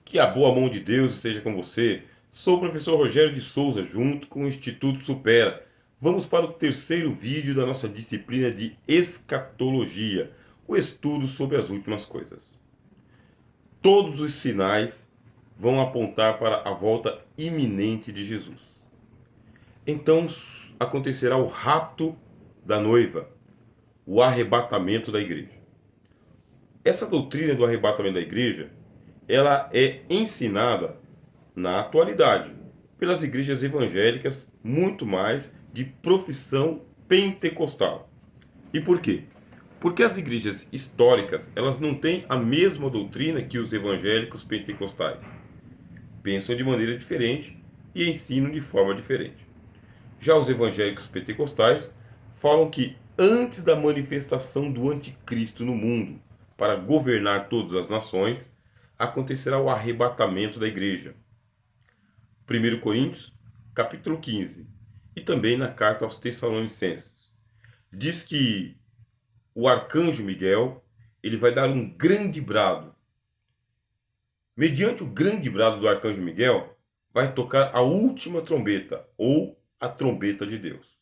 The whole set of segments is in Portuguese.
Que a boa mão de Deus esteja com você. Sou o professor Rogério de Souza, junto com o Instituto Supera. Vamos para o terceiro vídeo da nossa disciplina de escatologia, o estudo sobre as últimas coisas. Todos os sinais vão apontar para a volta iminente de Jesus. Então acontecerá o rapto da noiva, o arrebatamento da igreja. Essa doutrina do arrebatamento da igreja, ela é ensinada na atualidade pelas igrejas evangélicas muito mais de profissão pentecostal. E por quê? Porque as igrejas históricas, elas não têm a mesma doutrina que os evangélicos pentecostais. Pensam de maneira diferente e ensinam de forma diferente. Já os evangélicos pentecostais falam que antes da manifestação do anticristo no mundo para governar todas as nações, acontecerá o arrebatamento da igreja. 1 Coríntios, capítulo 15, e também na carta aos Tessalonicenses. Diz que o arcanjo Miguel, ele vai dar um grande brado. Mediante o grande brado do arcanjo Miguel, vai tocar a última trombeta, ou a trombeta de Deus.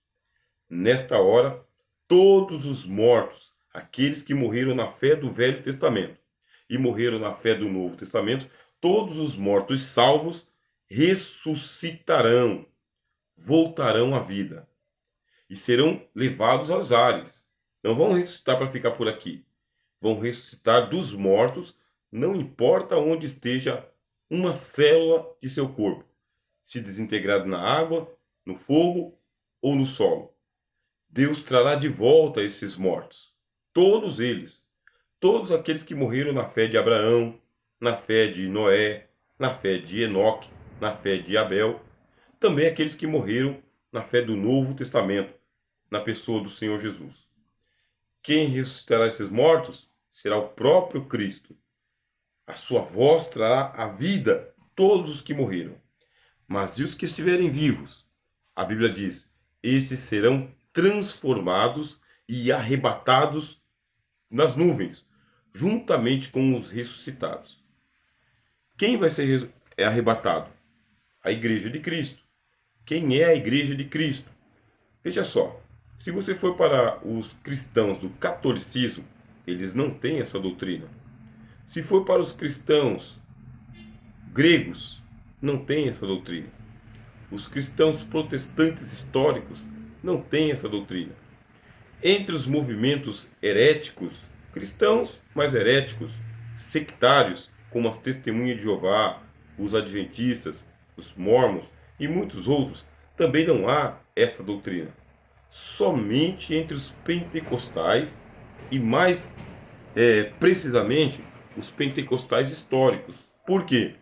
Nesta hora, todos os mortos, aqueles que morreram na fé do Velho Testamento e morreram na fé do Novo Testamento, todos os mortos salvos ressuscitarão, voltarão à vida e serão levados aos ares. Não vão ressuscitar para ficar por aqui. Vão ressuscitar dos mortos, não importa onde esteja uma célula de seu corpo, se desintegrado na água, no fogo ou no solo. Deus trará de volta esses mortos, todos eles, todos aqueles que morreram na fé de Abraão, na fé de Noé, na fé de Enoque, na fé de Abel, também aqueles que morreram na fé do Novo Testamento, na pessoa do Senhor Jesus. Quem ressuscitará esses mortos será o próprio Cristo. A sua voz trará a vida todos os que morreram. Mas e os que estiverem vivos? A Bíblia diz, esses serão transformados e arrebatados nas nuvens, juntamente com os ressuscitados. Quem vai ser arrebatado? A igreja de Cristo. Quem é a igreja de Cristo? Veja só, se você for para os cristãos do catolicismo, eles não têm essa doutrina. Se for para os cristãos gregos, não tem essa doutrina. Os cristãos protestantes históricos não têm essa doutrina. Entre os movimentos heréticos, cristãos, mas heréticos, sectários, como as Testemunhas de Jeová, os Adventistas, os Mormons e muitos outros, também não há esta doutrina. Somente entre os pentecostais e mais precisamente os pentecostais históricos. Por quê?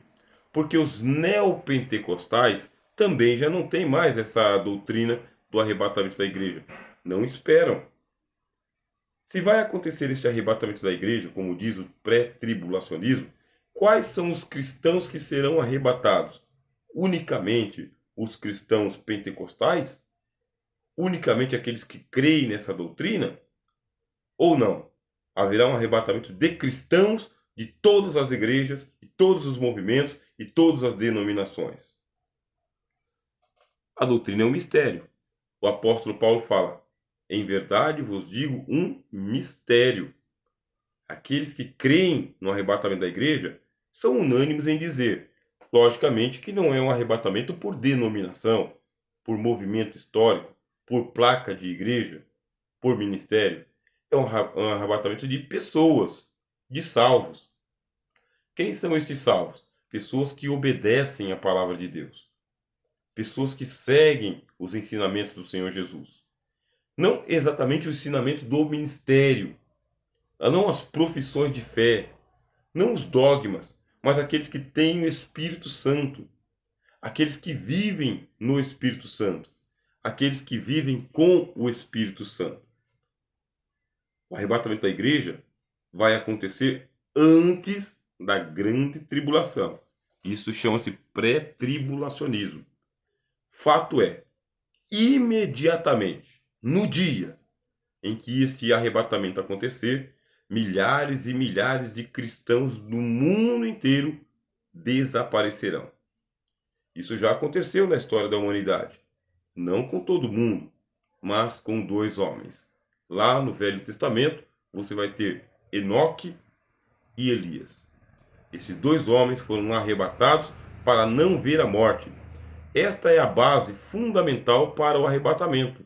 Porque os neopentecostais também já não têm mais essa doutrina do arrebatamento da igreja. Não esperam. Se vai acontecer este arrebatamento da igreja, como diz o pré-tribulacionismo, quais são os cristãos que serão arrebatados? Unicamente os cristãos pentecostais? Unicamente aqueles que creem nessa doutrina? Ou não? Haverá um arrebatamento de cristãos de todas as igrejas, de todos os movimentos e todas as denominações. A doutrina é um mistério. O apóstolo Paulo fala, em verdade vos digo um mistério. Aqueles que creem no arrebatamento da igreja são unânimes em dizer, logicamente, que não é um arrebatamento por denominação, por movimento histórico, por placa de igreja, por ministério. É um arrebatamento de pessoas, de salvos. Quem são estes salvos? Pessoas que obedecem à palavra de Deus. Pessoas que seguem os ensinamentos do Senhor Jesus. Não exatamente o ensinamento do ministério, não as profissões de fé, não os dogmas, mas aqueles que têm o Espírito Santo, aqueles que vivem no Espírito Santo, aqueles que vivem com o Espírito Santo. O arrebatamento da igreja vai acontecer antes da grande tribulação. Isso chama-se pré-tribulacionismo. Fato é, imediatamente, no dia em que este arrebatamento acontecer, milhares e milhares de cristãos do mundo inteiro desaparecerão. Isso já aconteceu na história da humanidade. Não com todo mundo, mas com dois homens. Lá no Velho Testamento, você vai ter Enoque e Elias. Esses dois homens foram arrebatados para não ver a morte. Esta é a base fundamental para o arrebatamento.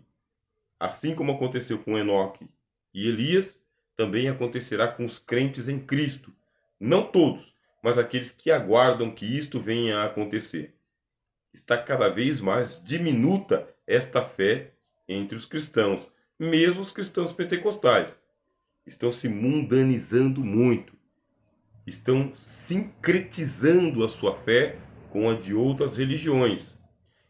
Assim como aconteceu com Enoque e Elias, também acontecerá com os crentes em Cristo. Não todos, mas aqueles que aguardam que isto venha a acontecer. Está cada vez mais diminuta esta fé entre os cristãos, mesmo os cristãos pentecostais. Estão se mundanizando muito. Estão sincretizando a sua fé com a de outras religiões.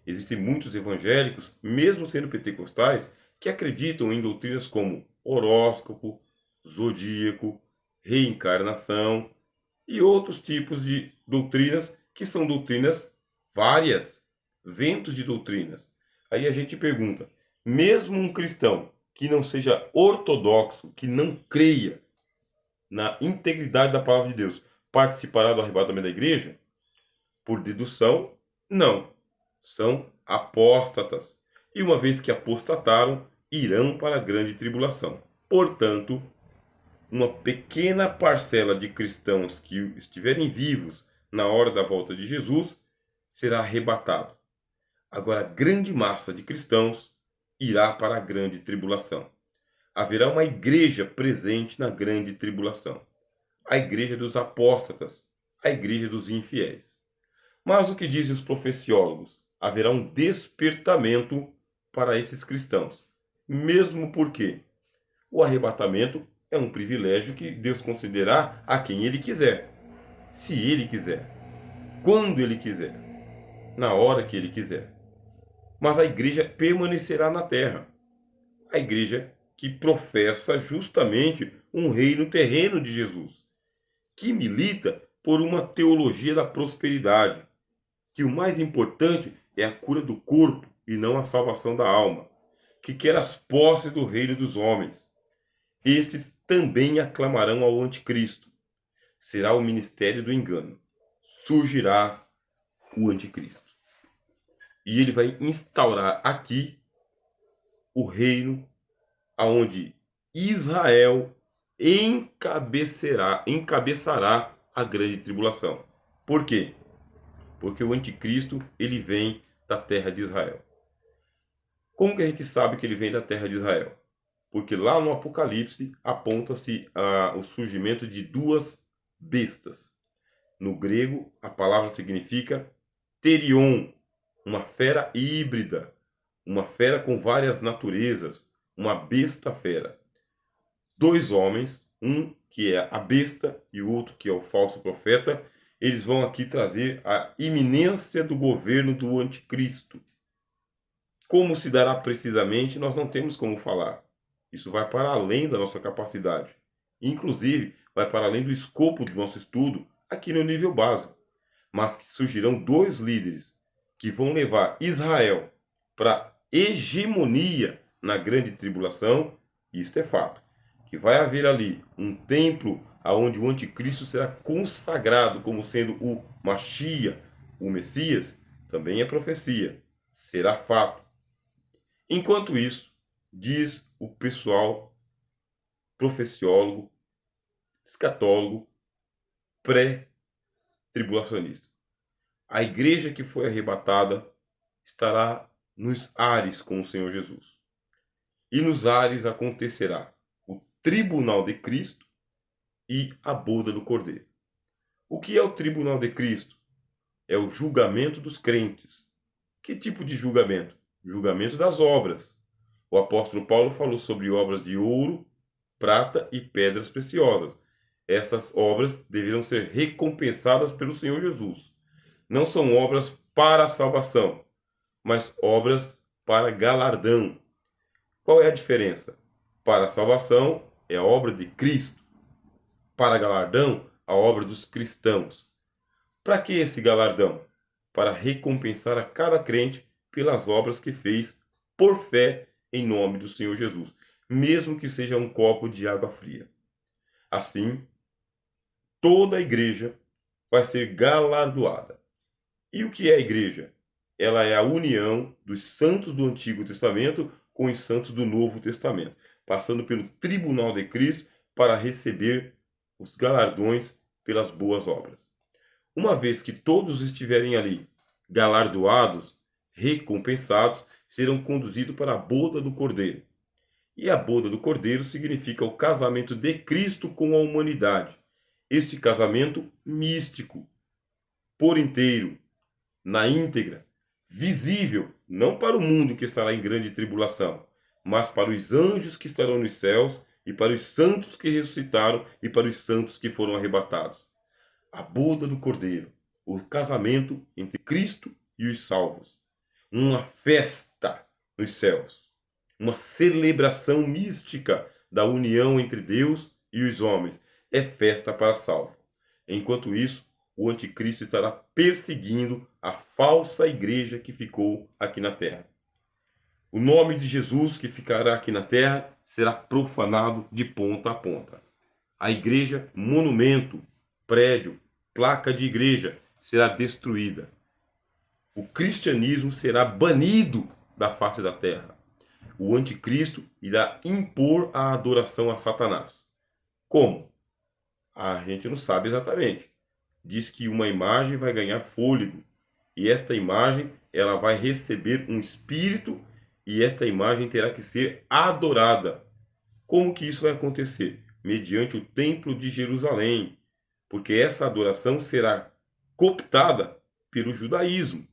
Existem muitos evangélicos, mesmo sendo pentecostais, que acreditam em doutrinas como horóscopo, zodíaco, reencarnação e outros tipos de doutrinas que são doutrinas várias, ventos de doutrinas. Aí a gente pergunta, mesmo um cristão que não seja ortodoxo, que não creia na integridade da palavra de Deus, participará do arrebatamento da igreja? Por dedução, não. São apóstatas. E uma vez que apostataram, irão para a grande tribulação. Portanto, uma pequena parcela de cristãos que estiverem vivos na hora da volta de Jesus será arrebatado. Agora, a grande massa de cristãos irá para a grande tribulação. Haverá uma igreja presente na grande tribulação. A igreja dos apóstatas, a igreja dos infiéis. Mas o que dizem os profeciólogos? Haverá um despertamento para esses cristãos. Mesmo porque o arrebatamento é um privilégio que Deus concederá a quem Ele quiser. Se Ele quiser. Quando Ele quiser. Na hora que Ele quiser. Mas a igreja permanecerá na terra. A igreja que professa justamente um reino terreno de Jesus. Que milita por uma teologia da prosperidade. Que o mais importante é a cura do corpo e não a salvação da alma. Que quer as posses do reino dos homens. Estes também aclamarão ao anticristo. Será o ministério do engano. Surgirá o anticristo. E ele vai instaurar aqui o reino aonde Israel encabeçará a grande tribulação. Por quê? Porque o anticristo ele vem da terra de Israel. Como que a gente sabe que ele vem da terra de Israel? Porque lá no Apocalipse aponta-se o surgimento de duas bestas. No grego, a palavra significa terion, uma fera híbrida, uma fera com várias naturezas, uma besta fera. Dois homens, um que é a besta e o outro que é o falso profeta, eles vão aqui trazer a iminência do governo do anticristo. Como se dará precisamente, nós não temos como falar. Isso vai para além da nossa capacidade. Inclusive, vai para além do escopo do nosso estudo aqui no nível básico. Mas que surgirão dois líderes que vão levar Israel para hegemonia na grande tribulação. Isto é fato. Que vai haver ali um templo onde o anticristo será consagrado como sendo o Machia, o Messias, também é profecia. Será fato. Enquanto isso, diz o pessoal profeciólogo, escatólogo, pré-tribulacionista. A igreja que foi arrebatada estará nos ares com o Senhor Jesus. E nos ares acontecerá o tribunal de Cristo e a boda do Cordeiro. O que é o tribunal de Cristo? É o julgamento dos crentes. Que tipo de julgamento? Julgamento das obras. O apóstolo Paulo falou sobre obras de ouro, prata e pedras preciosas. Essas obras deverão ser recompensadas pelo Senhor Jesus. Não são obras para a salvação, mas obras para galardão. Qual é a diferença? Para a salvação é a obra de Cristo. Para galardão, a obra dos cristãos. Para que esse galardão? Para recompensar a cada crente pelas obras que fez por fé em nome do Senhor Jesus, mesmo que seja um copo de água fria. Assim, toda a igreja vai ser galardoada. E o que é a igreja? Ela é a união dos santos do Antigo Testamento com os santos do Novo Testamento, passando pelo tribunal de Cristo para receber os galardões pelas boas obras. Uma vez que todos estiverem ali galardoados, recompensados, serão conduzidos para a boda do Cordeiro. E a boda do Cordeiro significa o casamento de Cristo com a humanidade. Este casamento místico, por inteiro, na íntegra, visível, não para o mundo que estará em grande tribulação, mas para os anjos que estarão nos céus e para os santos que ressuscitaram e para os santos que foram arrebatados. A boda do Cordeiro, o casamento entre Cristo e os salvos. Uma festa nos céus, uma celebração mística da união entre Deus e os homens. É festa para salvo. Enquanto isso, o anticristo estará perseguindo a falsa igreja que ficou aqui na terra. O nome de Jesus que ficará aqui na terra será profanado de ponta a ponta. A igreja, monumento, prédio, placa de igreja, será destruída. O cristianismo será banido da face da terra. O anticristo irá impor a adoração a Satanás. Como? A gente não sabe exatamente. Diz que uma imagem vai ganhar fôlego. E esta imagem ela vai receber um espírito e esta imagem terá que ser adorada. Como que isso vai acontecer? Mediante o templo de Jerusalém. Porque essa adoração será cooptada pelo judaísmo.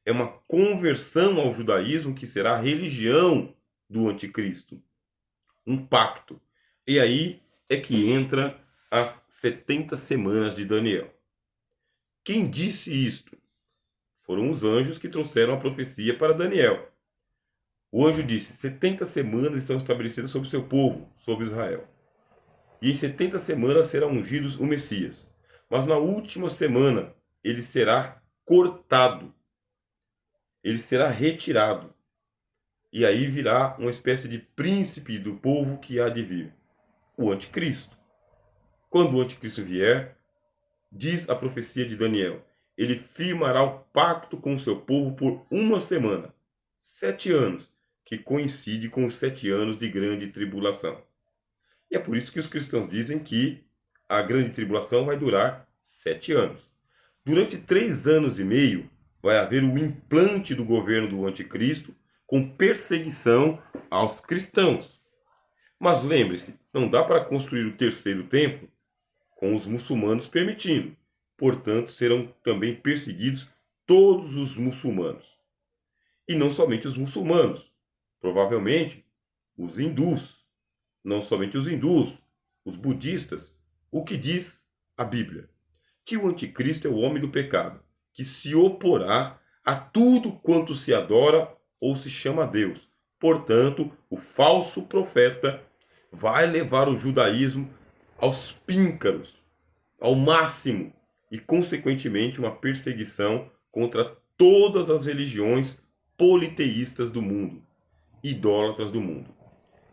É uma conversão ao judaísmo que será a religião do anticristo. Um pacto. E aí é que entra as 70 semanas de Daniel. Quem disse isto? Foram os anjos que trouxeram a profecia para Daniel. O anjo disse: 70 semanas estão estabelecidas sobre o seu povo, sobre Israel. E em 70 semanas será ungido o Messias. Mas na última semana ele será cortado. Ele será retirado. E aí virá uma espécie de príncipe do povo que há de vir. O anticristo. Quando o anticristo vier, diz a profecia de Daniel, ele firmará o pacto com o seu povo por uma semana. 7 anos, que coincide com os 7 anos de grande tribulação. E é por isso que os cristãos dizem que a grande tribulação vai durar 7 anos. Durante 3 anos e meio, vai haver o implante do governo do anticristo com perseguição aos cristãos. Mas lembre-se, não dá para construir o terceiro templo com os muçulmanos permitindo. Portanto, serão também perseguidos todos os muçulmanos. E não somente os muçulmanos, provavelmente os hindus. Não somente os hindus, os budistas. O que diz a Bíblia? Que o anticristo é o homem do pecado, que se oporá a tudo quanto se adora ou se chama a Deus. Portanto, o falso profeta vai levar o judaísmo aos píncaros, ao máximo, e consequentemente uma perseguição contra todas as religiões politeístas do mundo, idólatras do mundo.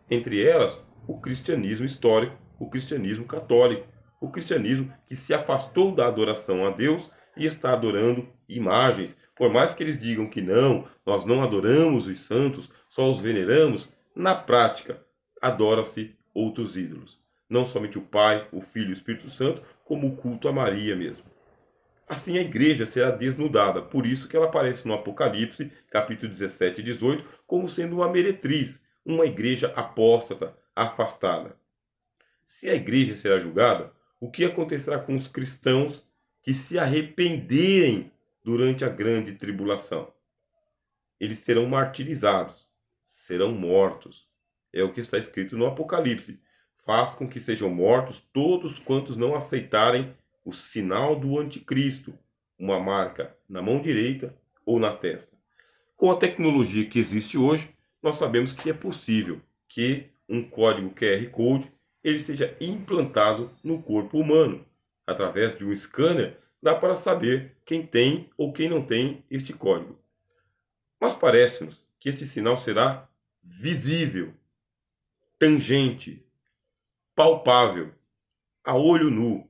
Entre elas, o cristianismo histórico, o cristianismo católico, o cristianismo que se afastou da adoração a Deus e está adorando imagens. Por mais que eles digam que não, nós não adoramos os santos, só os veneramos, na prática, adora-se outros ídolos. Não somente o Pai, o Filho e o Espírito Santo, como o culto a Maria mesmo. Assim a igreja será desnudada, por isso que ela aparece no Apocalipse, capítulo 17 e 18, como sendo uma meretriz, uma igreja apóstata, afastada. Se a igreja será julgada, o que acontecerá com os cristãos que se arrependerem durante a grande tribulação? Eles serão martirizados, serão mortos. É o que está escrito no Apocalipse. Faz com que sejam mortos todos quantos não aceitarem o sinal do anticristo, uma marca na mão direita ou na testa. Com a tecnologia que existe hoje, nós sabemos que é possível que um código QR Code ele seja implantado no corpo humano. Através de um scanner, dá para saber quem tem ou quem não tem este código. Mas parece-nos que esse sinal será visível, tangente, palpável, a olho nu.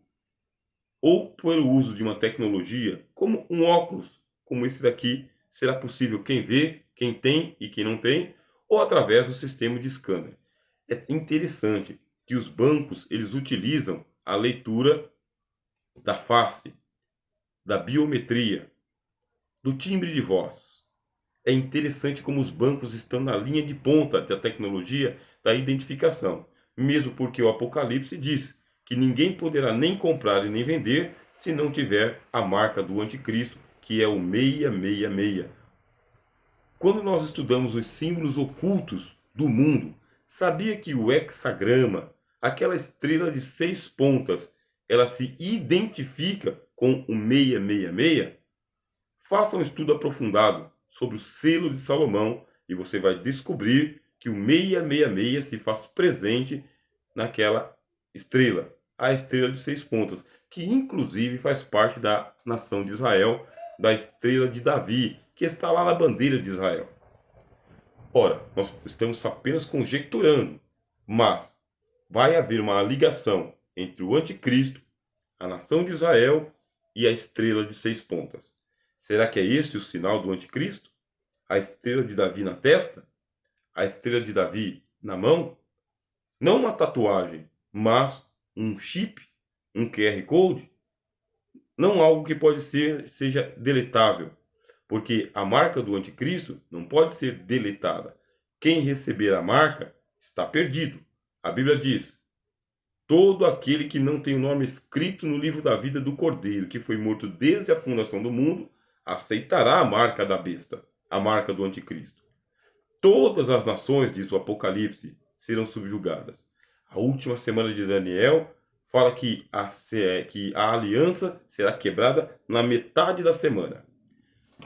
ou pelo uso de uma tecnologia como um óculos, como esse daqui, será possível quem vê, quem tem e quem não tem, ou através do sistema de scanner. É interessante que os bancos eles utilizam a leitura da face, da biometria, do timbre de voz. É interessante como os bancos estão na linha de ponta da tecnologia da identificação, mesmo porque o Apocalipse diz que ninguém poderá nem comprar e nem vender se não tiver a marca do anticristo, que é o 666. Quando nós estudamos os símbolos ocultos do mundo, sabia que o hexagrama, aquela estrela de 6 pontas, ela se identifica com o 666? Faça um estudo aprofundado sobre o selo de Salomão e você vai descobrir que o 666 se faz presente naquela estrela, a estrela de 6 pontas, que inclusive faz parte da nação de Israel, da estrela de Davi, que está lá na bandeira de Israel. Ora, nós estamos apenas conjecturando, mas vai haver uma ligação entre o anticristo, a nação de Israel e a estrela de 6 pontas. Será que é esse o sinal do anticristo? A estrela de Davi na testa? A estrela de Davi na mão? Não uma tatuagem, mas um chip, um QR Code? Não algo que seja deletável, porque a marca do anticristo não pode ser deletada. Quem receber a marca está perdido. A Bíblia diz: todo aquele que não tem o nome escrito no livro da vida do Cordeiro, que foi morto desde a fundação do mundo, aceitará a marca da besta, a marca do anticristo. Todas as nações, diz o Apocalipse, serão subjugadas. A última semana de Daniel fala que a aliança será quebrada na metade da semana.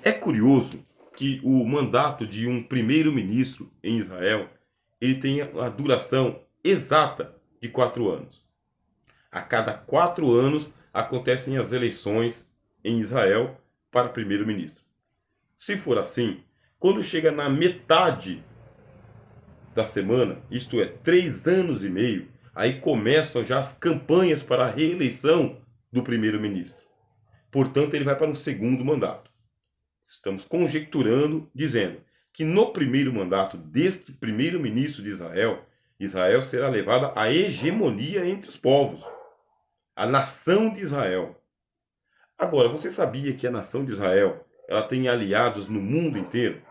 É curioso que o mandato de um primeiro-ministro em Israel ele tem a duração exata de 4 anos. A cada 4 anos acontecem as eleições em Israel para primeiro-ministro. Se for assim, quando chega na metade da semana, isto é, 3 anos e meio, aí começam já as campanhas para a reeleição do primeiro-ministro. Portanto, ele vai para um segundo mandato. Estamos conjecturando, dizendo que no primeiro mandato deste primeiro-ministro de Israel, Israel será levada à hegemonia entre os povos. A nação de Israel. Agora, você sabia que a nação de Israel ela tem aliados no mundo inteiro?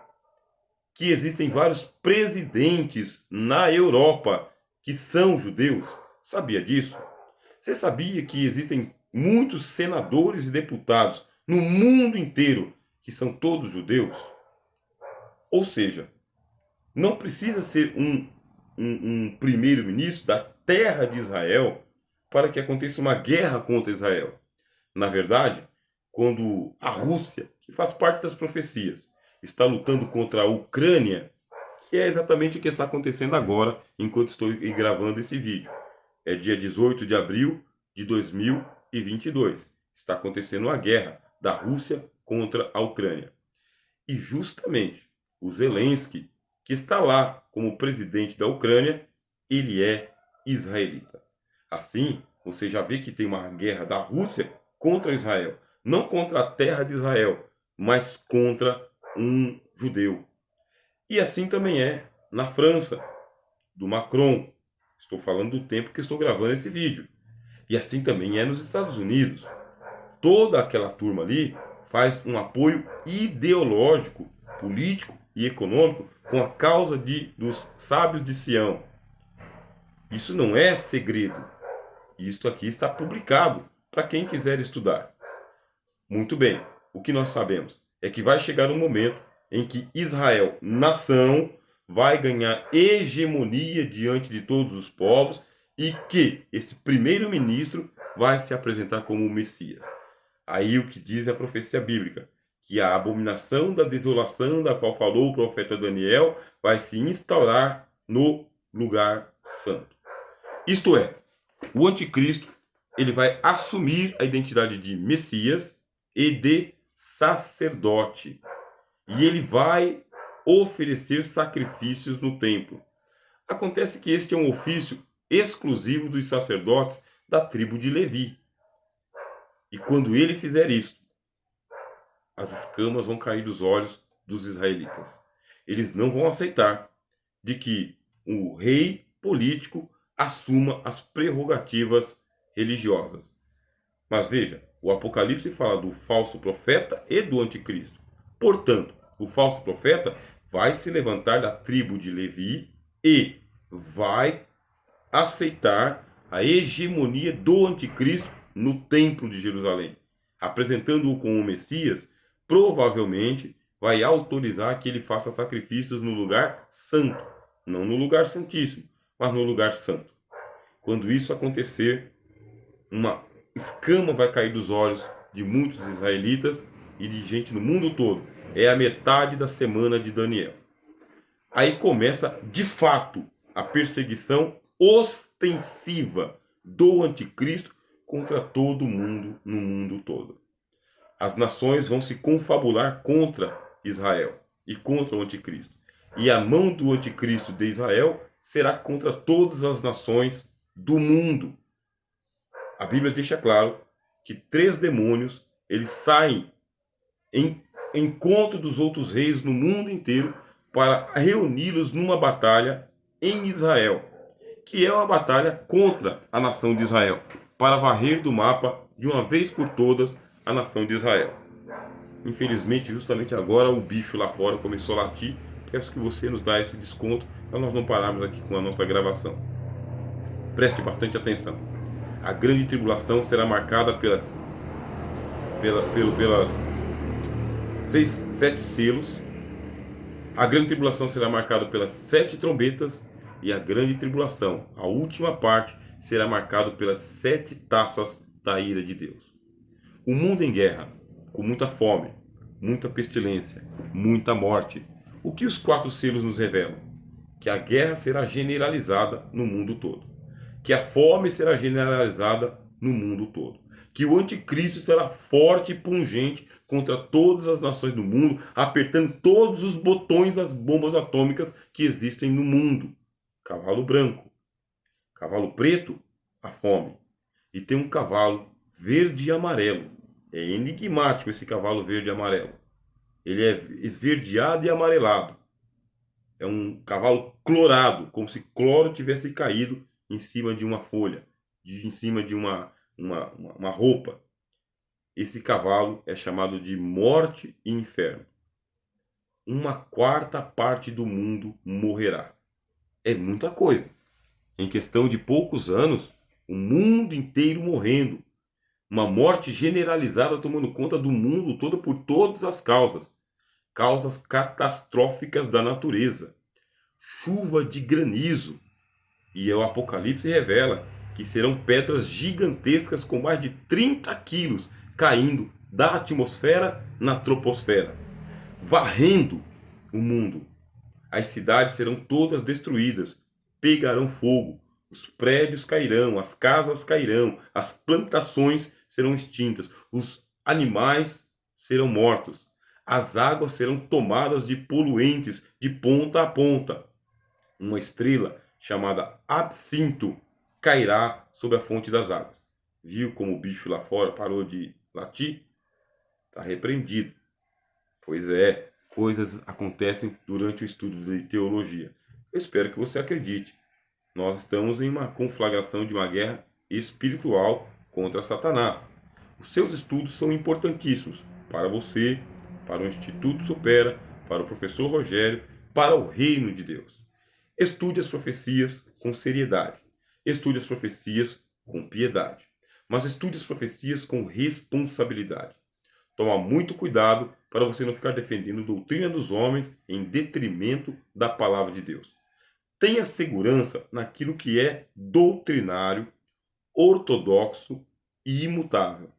Que existem vários presidentes na Europa que são judeus? Sabia disso? Você sabia que existem muitos senadores e deputados no mundo inteiro que são todos judeus? Ou seja, não precisa ser um primeiro-ministro da terra de Israel para que aconteça uma guerra contra Israel. Na verdade, quando a Rússia, que faz parte das profecias, está lutando contra a Ucrânia, que é exatamente o que está acontecendo agora, enquanto estou gravando esse vídeo. É dia 18 de abril de 2022. Está acontecendo a guerra da Rússia contra a Ucrânia. E justamente o Zelensky, que está lá como presidente da Ucrânia, ele é israelita. Assim, você já vê que tem uma guerra da Rússia contra Israel. Não contra a terra de Israel, mas contra um judeu. E assim também é na França, do Macron. Estou falando do tempo que estou gravando esse vídeo. E assim também é nos Estados Unidos. Toda aquela turma ali faz um apoio ideológico, político e econômico com a causa dos sábios de Sião. Isso não é segredo. Isto aqui está publicado para quem quiser estudar. Muito bem, o que nós sabemos é que vai chegar um momento em que Israel, nação, vai ganhar hegemonia diante de todos os povos e que esse primeiro-ministro vai se apresentar como o Messias. Aí o que diz a profecia bíblica, que a abominação da desolação da qual falou o profeta Daniel vai se instaurar no lugar santo. Isto é, o anticristo ele vai assumir a identidade de Messias e de sacerdote. E ele vai oferecer sacrifícios no templo. Acontece que este é um ofício exclusivo dos sacerdotes da tribo de Levi. E quando ele fizer isso, as escamas vão cair dos olhos dos israelitas. Eles não vão aceitar de que o rei político assuma as prerrogativas religiosas. Mas veja, o Apocalipse fala do falso profeta e do anticristo. Portanto, o falso profeta vai se levantar da tribo de Levi e vai aceitar a hegemonia do anticristo no templo de Jerusalém, apresentando-o como o Messias. Provavelmente vai autorizar que ele faça sacrifícios no lugar santo, não no lugar santíssimo, mas no lugar santo. Quando isso acontecer, uma escama vai cair dos olhos de muitos israelitas e de gente no mundo todo. É a metade da semana de Daniel. Aí começa, de fato, a perseguição ostensiva do anticristo contra todo mundo no mundo todo. As nações vão se confabular contra Israel e contra o anticristo. E a mão do anticristo de Israel será contra todas as nações do mundo. A Bíblia deixa claro que 3 demônios eles saem em encontro dos outros reis no mundo inteiro para reuni-los numa batalha em Israel, que é uma batalha contra a nação de Israel, para varrer do mapa de uma vez por todas a nação de Israel. Infelizmente, justamente agora o bicho lá fora começou a latir. Peço que você nos dê esse desconto para nós não pararmos aqui com a nossa gravação. Preste bastante atenção. A grande tribulação será marcada pelas 7 selos. A grande tribulação será marcada pelas 7 trombetas. E a grande tribulação, a última parte, será marcada pelas 7 taças da ira de Deus. O mundo em guerra, com muita fome, muita pestilência, muita morte. O que os 4 selos nos revelam? Que a guerra será generalizada no mundo todo. Que a fome será generalizada no mundo todo. Que o anticristo será forte e pungente contra todas as nações do mundo, apertando todos os botões das bombas atômicas que existem no mundo. Cavalo branco. Cavalo preto, a fome. E tem um cavalo verde e amarelo. É enigmático esse cavalo verde e amarelo. Ele é esverdeado e amarelado. É um cavalo clorado, como se cloro tivesse caído em cima de uma folha, em cima de uma roupa. Esse cavalo é chamado de morte e inferno. 1/4 parte do mundo morrerá. É muita coisa. Em questão de poucos anos, o mundo inteiro morrendo. Uma morte generalizada tomando conta do mundo todo por todas as causas. Causas catastróficas da natureza. Chuva de granizo. E o Apocalipse revela que serão pedras gigantescas com mais de 30 quilos caindo da atmosfera na troposfera, varrendo o mundo. As cidades serão todas destruídas, pegarão fogo, os prédios cairão, as casas cairão, as plantações serão extintas, os animais serão mortos, as águas serão tomadas de poluentes de ponta a ponta. Uma estrela chamada Absinto cairá sobre a fonte das águas. Viu como o bicho lá fora parou de latir? Está repreendido. Pois é, coisas acontecem durante o estudo de teologia. Eu espero que você acredite. Nós estamos em uma conflagração de uma guerra espiritual contra Satanás. Os seus estudos são importantíssimos para você, para o Instituto Supera, para o professor Rogério, para o reino de Deus. Estude as profecias com seriedade. Estude as profecias com piedade. Mas estude as profecias com responsabilidade. Toma muito cuidado para você não ficar defendendo a doutrina dos homens em detrimento da palavra de Deus. Tenha segurança naquilo que é doutrinário, ortodoxo e imutável.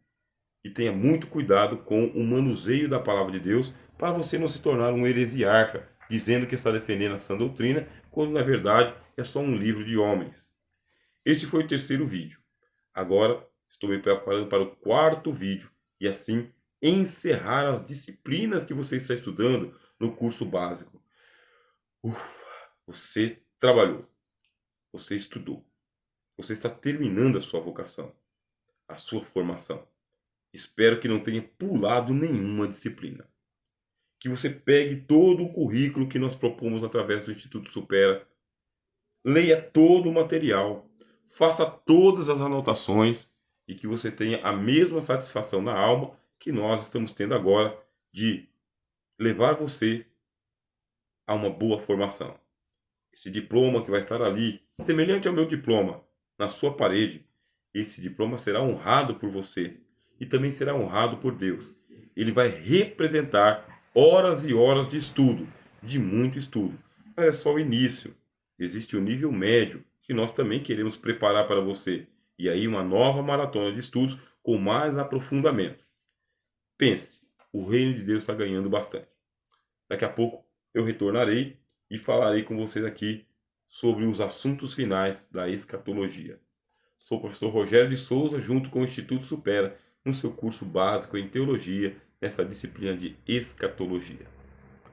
E tenha muito cuidado com o manuseio da palavra de Deus para você não se tornar um heresiarca, dizendo que está defendendo a sã doutrina, quando na verdade é só um livro de homens. Este foi o 3º vídeo. Agora estou me preparando para o 4º vídeo e assim encerrar as disciplinas que você está estudando no curso básico. Ufa, você trabalhou, você estudou, você está terminando a sua vocação, a sua formação. Espero que não tenha pulado nenhuma disciplina. Que você pegue todo o currículo que nós propomos através do Instituto Supera, leia todo o material, faça todas as anotações e que você tenha a mesma satisfação na alma que nós estamos tendo agora de levar você a uma boa formação. Esse diploma que vai estar ali, semelhante ao meu diploma, na sua parede, esse diploma será honrado por você e também será honrado por Deus. Ele vai representar horas e horas de estudo, de muito estudo. Mas é só o início. Existe o nível médio, que nós também queremos preparar para você. E aí uma nova maratona de estudos com mais aprofundamento. Pense, o reino de Deus está ganhando bastante. Daqui a pouco eu retornarei e falarei com vocês aqui sobre os assuntos finais da escatologia. Sou o professor Rogério de Souza, junto com o Instituto Supera, no seu curso básico em teologia, nessa disciplina de escatologia.